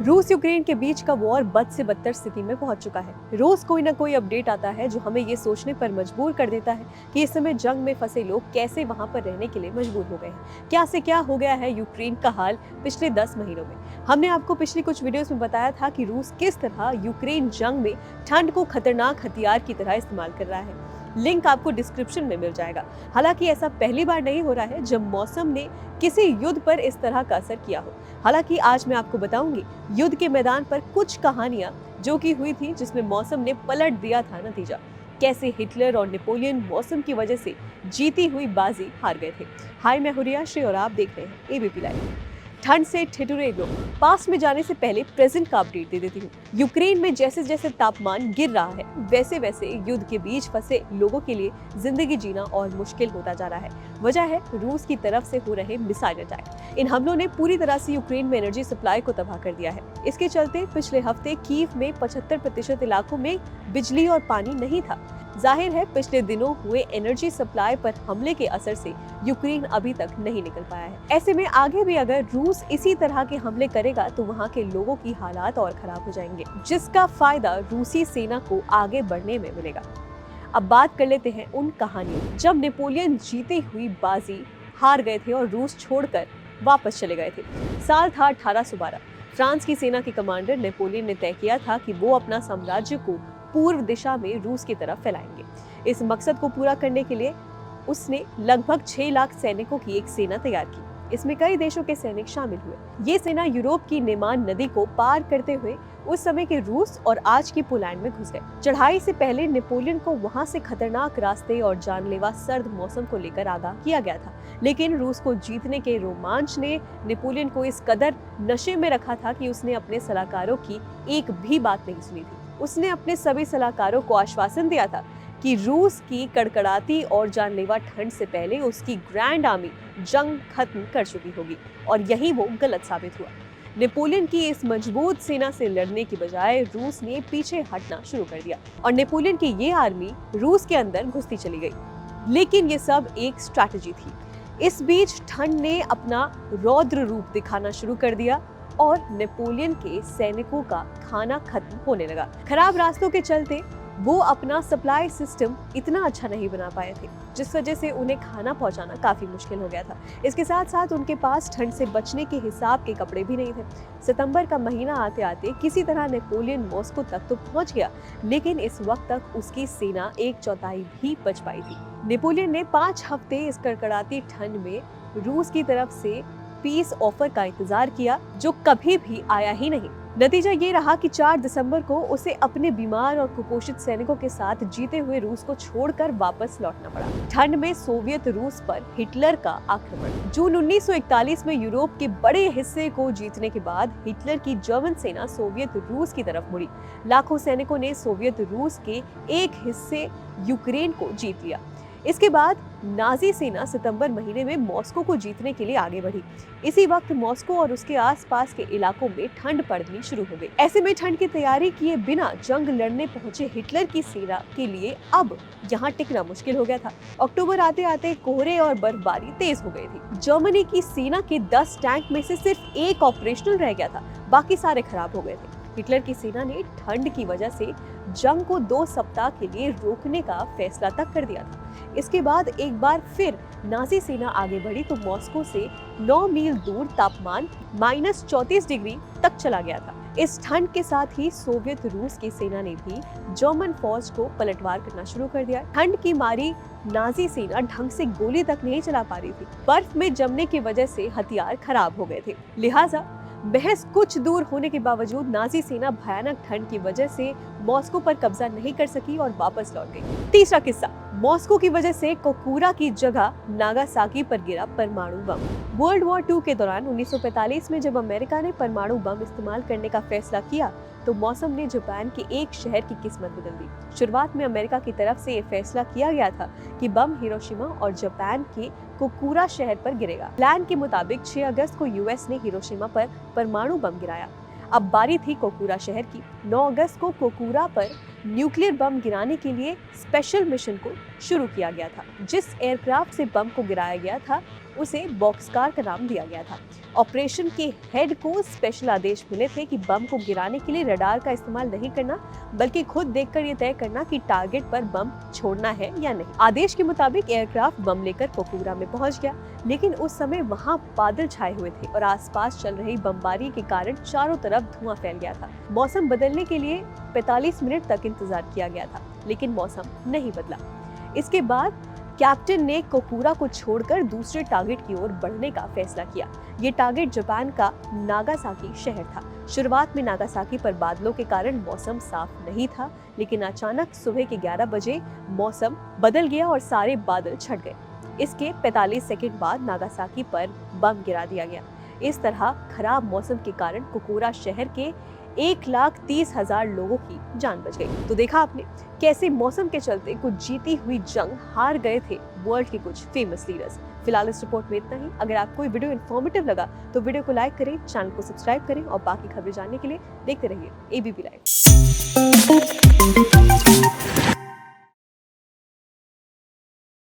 रूस यूक्रेन के बीच का वॉर बद से बदतर स्थिति में पहुंच चुका है। रोज कोई ना कोई अपडेट आता है जो हमें ये सोचने पर मजबूर कर देता है कि इस समय जंग में फंसे लोग कैसे वहां पर रहने के लिए मजबूर हो गए हैं। क्या से क्या हो गया है यूक्रेन का हाल पिछले 10 महीनों में। हमने आपको पिछली कुछ वीडियोस में बताया था कि रूस किस तरह यूक्रेन जंग में ठंड को खतरनाक हथियार की तरह इस्तेमाल कर रहा है। लिंक आपको डिस्क्रिप्शन में मिल जाएगा। हालांकि ऐसा पहली बार नहीं हो रहा है जब मौसम ने किसी युद्ध पर इस तरह का असर किया हो। हालांकि आज मैं आपको बताऊंगी युद्ध के मैदान पर कुछ कहानियां जो कि हुई थी जिसमें मौसम ने पलट दिया था नतीजा। कैसे हिटलर और नेपोलियन मौसम की वजह से जीती हुई बाजी हार गए थे। हाय, मैं हुरिया श्री और आप देख रहे हैं एबीपी लाइव। ठंड से ठिठुरे लोग, पास में जाने से पहले प्रेजेंट का अपडेट दे देती हूँ। यूक्रेन में जैसे जैसे तापमान गिर रहा है वैसे वैसे युद्ध के बीच फंसे लोगों के लिए जिंदगी जीना और मुश्किल होता जा रहा है। वजह है रूस की तरफ से हो रहे मिसाइल अटैक। इन हमलों ने पूरी तरह से यूक्रेन में एनर्जी सप्लाई को तबाह कर दिया है। इसके चलते पिछले हफ्ते कीव में 75% इलाकों में बिजली और पानी नहीं था। जाहिर है पिछले दिनों हुए एनर्जी सप्लाई पर हमले के असर से यूक्रेन अभी तक नहीं निकल पाया है। ऐसे में आगे भी अगर रूस इसी तरह के हमले करेगा तो वहाँ के लोगों की हालात और खराब हो जाएंगे, जिसका फायदा रूसी सेना को आगे बढ़ने में मिलेगा। अब बात कर लेते हैं उन कहानियों जब नेपोलियन जीती हुई बाजी हार गए थे और रूस छोड़कर वापस चले गए थे। साल था 1812। फ्रांस की सेना के कमांडर नेपोलियन ने तय किया था कि वो अपना साम्राज्य को पूर्व दिशा में रूस की तरफ फैलाएंगे। इस मकसद को पूरा करने के लिए उसने लगभग 6 लाख सैनिकों की एक सेना तैयार की। इसमें कई देशों के सैनिक शामिल हुए। ये सेना यूरोप की नेमान नदी को पार करते हुए उस समय के रूस और आज की पोलैंड में घुस गए। चढ़ाई से पहले नेपोलियन को वहां से खतरनाक रास्ते और जानलेवा सर्द मौसम को लेकर आगाह किया गया था, लेकिन रूस को जीतने के रोमांच ने नेपोलियन को इस कदर नशे में रखा था कि उसने अपने सलाहकारों की एक भी बात नहीं सुनी थी। उसने अपने सभी सलाहकारों को आश्वासन दिया था कि रूस की कड़कड़ाती और जानलेवा ठंड से पहले उसकी ग्रैंड आर्मी जंग खत्म कर चुकी होगी, और यही वो गलत साबित हुआ। नेपोलियन की इस मजबूत सेना से लड़ने की बजाय रूस ने पीछे हटना शुरू कर दिया और नेपोलियन की ये आर्मी रूस के अंदर घुसती चली गई। लेकिन ये सब एक स्ट्रैटेजी थी। इस बीच ठंड ने अपना रौद्र रूप दिखाना शुरू कर दिया और नेपोलियन के सैनिकों का खाना खत्म होने लगा। खराब रास्तों के चलते वो अपना सप्लाई सिस्टम इतना अच्छा नहीं बना पाए थे, जिस वजह से उन्हें खाना पहुंचाना काफी मुश्किल हो गया था। इसके साथ साथ उनके पास ठंड से बचने के हिसाब के कपड़े भी नहीं थे। सितंबर का महीना आते आते किसी तरह नेपोलियन मॉस्को तक तो पहुंच गया, लेकिन इस वक्त तक उसकी सेना 1/4 भी बच पाई थी। नेपोलियन ने 5 हफ्ते इस कड़कड़ाती ठंड में रूस की तरफ से पीस ऑफर का इंतजार किया, जो कभी भी आया ही नहीं। नतीजा ये रहा कि 4 दिसंबर को उसे अपने बीमार और कुपोषित सैनिकों के साथ जीते हुए रूस को छोड़कर वापस लौटना पड़ा। ठंड में सोवियत रूस पर हिटलर का आक्रमण। जून 1941 में यूरोप के बड़े हिस्से को जीतने के बाद हिटलर की जर्मन सेना सोवियत रूस की तरफ मुड़ी। लाखों सैनिकों ने सोवियत रूस के एक हिस्से यूक्रेन को जीत लिया। इसके बाद नाजी सेना सितंबर महीने में मॉस्को को जीतने के लिए आगे बढ़ी। इसी वक्त मॉस्को और उसके आसपास के इलाकों में ठंड पड़नी शुरू हो गई। ऐसे में ठंड की तैयारी किए बिना जंग लड़ने पहुंचे हिटलर की सेना के लिए अब यहाँ टिकना मुश्किल हो गया था। अक्टूबर आते आते कोहरे और बर्फबारी तेज हो गई थी। जर्मनी की सेना के 10 टैंक में से सिर्फ एक ऑपरेशनल रह गया था, बाकी सारे खराब हो गए थे। हिटलर की सेना ने ठंड की वजह से जंग को 2 सप्ताह के लिए रोकने का फैसला तक कर दिया था। इसके बाद एक बार फिर नाजी सेना आगे बढ़ी तो मॉस्को से 9 मील दूर तापमान -34 डिग्री तक चला गया था। इस ठंड के साथ ही सोवियत रूस की सेना ने भी जर्मन फौज को पलटवार करना शुरू कर दिया। ठंड की मारी नाजी सेना ढंग से गोली तक नहीं चला पा रही थी। बर्फ में जमने की वजह से हथियार खराब हो गए थे, लिहाजा महज कुछ दूर होने के बावजूद नाजी सेना भयानक ठंड की वजह से मॉस्को पर कब्जा नहीं कर सकी और वापस लौट गई। तीसरा किस्सा, मॉस्को की वजह से कोकुरा की जगह नागासाकी पर गिरा परमाणु बम। वर्ल्ड वॉर 2 के दौरान 1945 में जब अमेरिका ने परमाणु बम इस्तेमाल करने का फैसला किया तो मौसम ने जापान के एक शहर की किस्मत बदल दी। शुरुआत में अमेरिका की तरफ से ये फैसला किया गया था कि बम हिरोशिमा और जापान के कोकुरा शहर पर गिरेगा। प्लान के मुताबिक 6 अगस्त को यूएस ने हिरोशिमा पर परमाणु बम गिराया। अब बारी थी कोकुरा शहर की। 9 अगस्त को कोकुरा पर न्यूक्लियर बम गिराने के लिए स्पेशल मिशन को शुरू किया गया था। जिस एयरक्राफ्ट से बम को गिराया गया था उसे बॉक्सकार का नाम दिया गया था ऑपरेशन के हेड को स्पेशल आदेश मिले थे कि बम को गिराने के लिए रडार का इस्तेमाल नहीं करना, बल्कि खुद देखकर ये तय करना कि टारगेट पर बम छोड़ना है या नहीं। आदेश के मुताबिक एयरक्राफ्ट बम लेकर कोकूरा में पहुंच गया, लेकिन उस समय वहां बादल छाए हुए थे और आसपास चल रही बमबारी के कारण चारों तरफ धुआं फैल गया था। मौसम बदलने के लिए 45 मिनट तक इंतजार किया गया था, लेकिन मौसम नहीं बदला। इसके बाद कैप्टन ने कोकूरा को छोड़कर दूसरे टारगेट की ओर बढ़ने का फैसला किया। ये टारगेट जापान का नागासाकी शहर था। शुरुआत में नागासाकी पर बादलों के कारण मौसम साफ नहीं था, लेकिन अचानक सुबह के 11 बजे मौसम बदल गया और सारे बादल छट गए। इसके 45 सेकंड बाद नागासाकी पर बम गिरा दिया गया। इस तरह खराब मौसम के कारण कोकूरा शहर के 1,30,000 लोगों की जान बच गई। तो देखा आपने कैसे मौसम के चलते कुछ जीती हुई जंग हार गए थे वर्ल्ड के कुछ फेमस लीडर्स। फिलहाल इस रिपोर्ट में इतना ही। अगर आपको ये वीडियो इन्फॉर्मेटिव लगा तो वीडियो को लाइक करें, चैनल को सब्सक्राइब करें और बाकी खबरें जानने के लिए देखते रहिए एबीपी लाइव।